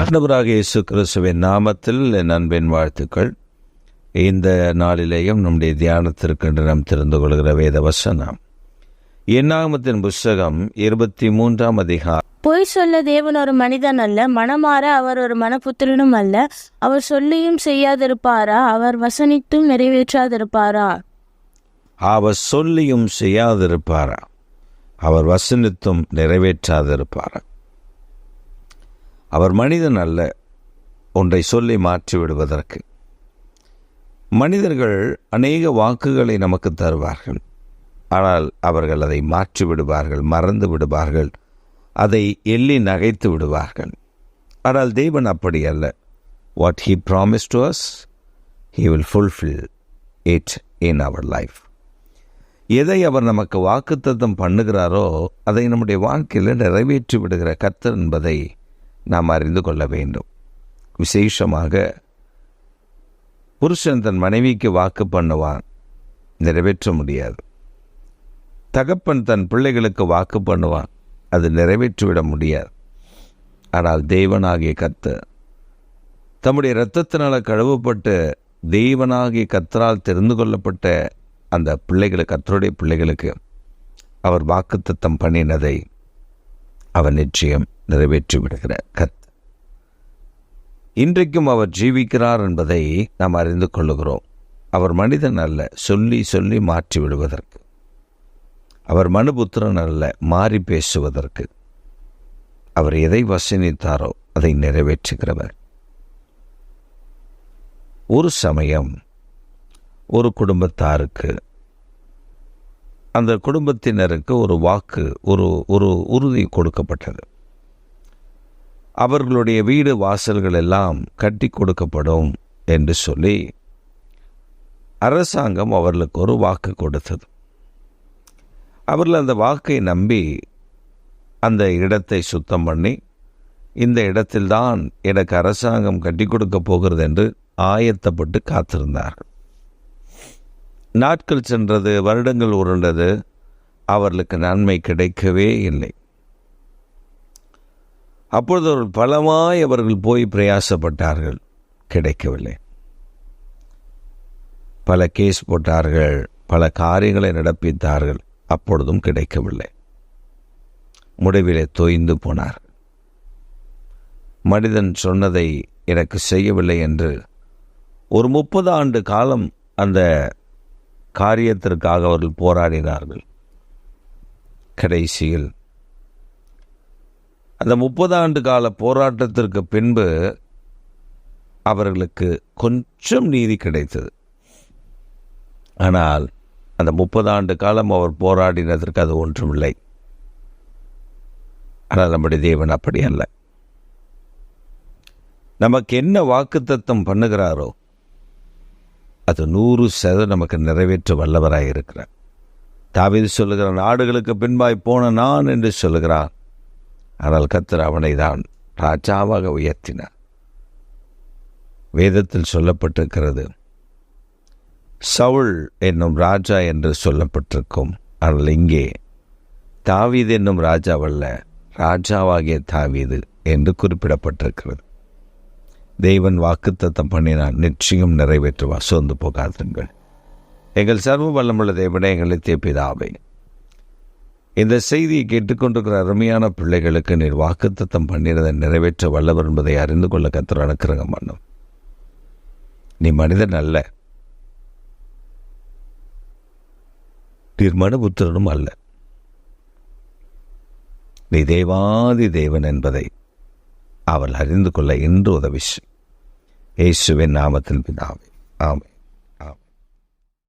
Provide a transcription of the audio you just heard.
ஆண்டவராக இயேசு கிறிஸ்துவின் நாமத்தில் என் அன்பின் வாழ்த்துக்கள். இந்த நாளிலேயும் நம்முடைய தியானத்திற்கென்று நாம் தெரிந்து கொள்கிற வேத வசனம் என்னாகமத்தின் புஸ்தகம் 23ஆம் அதிகாரம். பொய் சொல்ல தேவன் ஒரு மனிதன் அல்ல, மனமாற அவர் ஒரு மனபுத்திரனும் அல்ல. அவர் சொல்லியும் செய்யாதிருப்பாரா? அவர் வசனித்தும் நிறைவேற்றாதிருப்பாரா? அவர் சொல்லியும் செய்யாதிருப்பாரா? அவர் வசனித்தும் நிறைவேற்றாதிருப்பாரா? அவர் மனிதன் அல்ல ஒன்றை சொல்லி மாற்றி விடுவதற்கு. மனிதர்கள் அநேக வாக்குகளை நமக்கு தருவார்கள், ஆனால் அவர்கள் அதை மாற்றி விடுவார்கள், மறந்து விடுவார்கள், அதை எள்ளி நகைத்து விடுவார்கள். ஆனால் தேவன் அப்படி அல்ல. What he promised to us, he will fulfill it in our life. எதை அவர் நமக்கு வாக்குத்தத்தம் பண்ணுகிறாரோ அதை நம்முடைய வாழ்க்கையில் நிறைவேற்றி விடுகிற கர்த்தர் என்பதை நாம் அறிந்து கொள்ள வேண்டும். விசேஷமாக புருஷன் தன் மனைவிக்கு வாக்கு பண்ணுவான், நிறைவேற்ற முடியாது. தகப்பன் தன் பிள்ளைகளுக்கு வாக்கு பண்ணுவான், அது நிறைவேற்றிவிட முடியாது. ஆனால் தேவனாகிய கர்த்தர் தம்முடைய இரத்தத்தினால் கழுவப்பட்டு தேவனாகிய கர்த்தரால் தெரிந்து கொள்ளப்பட்ட அந்த பிள்ளைகளுக்கு, கர்த்தருடைய பிள்ளைகளுக்கு அவர் வாக்குத்தத்தம் பண்ணினதை அவர் நிச்சயம் நிறைவேற்றி விடுகிற கர்த்தர். இன்றைக்கும் அவர் ஜீவிக்கிறார் என்பதை நாம் அறிந்து கொள்ளுகிறோம். அவர் மனிதன் அல்ல சொல்லி சொல்லி மாற்றி விடுவதற்கு. அவர் மனுபுத்திரன் அல்ல மாறி பேசுவதற்கு. அவர் எதை வசனித்தாரோ அதை நிறைவேற்றுகிறவர். ஒரு சமயம் ஒரு குடும்பத்தாருக்கு, அந்த குடும்பத்தினருக்கு ஒரு வாக்கு, ஒரு உறுதி கொடுக்கப்பட்டது. அவர்களுடைய வீடு வாசல்கள் எல்லாம் கட்டி கொடுக்கப்படும் என்று சொல்லி அரசாங்கம் அவர்களுக்கு ஒரு வாக்கு கொடுத்தது. அவர்கள் அந்த வாக்கை நம்பி அந்த இடத்தை சுத்தம் பண்ணி, இந்த இடத்தில்தான் எனக்கு அரசாங்கம் கட்டி கொடுக்க போகிறது என்று ஆயத்தப்பட்டு காத்திருந்தார்கள். நாட்கள் சென்றது, வருடங்கள் உருண்டது, அவர்களுக்கு நன்மை கிடைக்கவே இல்லை. அப்பொழுது அவர்கள் பலமாய் அவர்கள் போய் பிரயாசப்பட்டார்கள், கிடைக்கவில்லை. பல கேஸ் போட்டார்கள், பல காரியங்களை நடப்பித்தார்கள், அப்பொழுதும் கிடைக்கவில்லை. முடிவிலே தோய்ந்து போனார்கள். மனிதன் சொன்னதை எனக்கு செய்யவில்லை என்று ஒரு 30 ஆண்டு காலம் அந்த காரியத்திற்காக அவர்கள் போராடினார்கள். கடைசியில் அந்த 30 ஆண்டு கால போராட்டத்திற்கு பின்பு அவர்களுக்கு கொஞ்சம் நீதி கிடைத்தது. ஆனால் அந்த 30 ஆண்டு காலம் அவர் போராடினதற்கு அது ஒன்றுமில்லை. ஆனால் நம்முடைய தேவன் அப்படி அல்ல. நமக்கு என்ன வாக்குத்தத்தம் பண்ணுகிறாரோ அது 100% நமக்கு நிறைவேற்ற வல்லவராய் இருக்கிறார். தாவீது சொல்லுகிறான், நாடுகளுக்கு பின்பாய் போன நான் என்று சொல்லுகிறான். ஆனால் கர்த்தர் அவனை தான் ராஜாவாக உயர்த்தினார். வேதத்தில் சொல்லப்பட்டிருக்கிறது, சவுல் என்னும் ராஜா என்று சொல்லப்பட்டிருக்கும். ஆனால் இங்கே தாவீது என்னும் ராஜாவல்ல, ராஜாவாகிய தாவீது என்று குறிப்பிடப்பட்டிருக்கிறது. தேவன் வாக்குத்தத்தம் பண்ணினான், நிச்சயம் நிறைவேற்றுவா, சோர்ந்து போகாதீர்கள். எங்கள் சர்வ வல்லமுள்ள தேவனே, எங்கள் நித்திய பிதாவே, இந்த செய்தியை கேட்டுக்கொண்டிருக்கிற அருமையான பிள்ளைகளுக்கு நீர் வாக்குத்தத்தம் பண்ணினதை நிறைவேற்ற வல்லவர் என்பதை அறிந்து கொள்ள கர்த்தர் அனுக்கிரகம் பண்ணும். நீ மனிதன் அல்ல, நீர் மனுபுத்திரனும் அல்ல, நீ தேவாதி தேவன் என்பதை அவள் அறிந்து கொள்ள இன்று உதவி. இயேசுவின் நாமத்தில் பிதாவே, ஆமென்.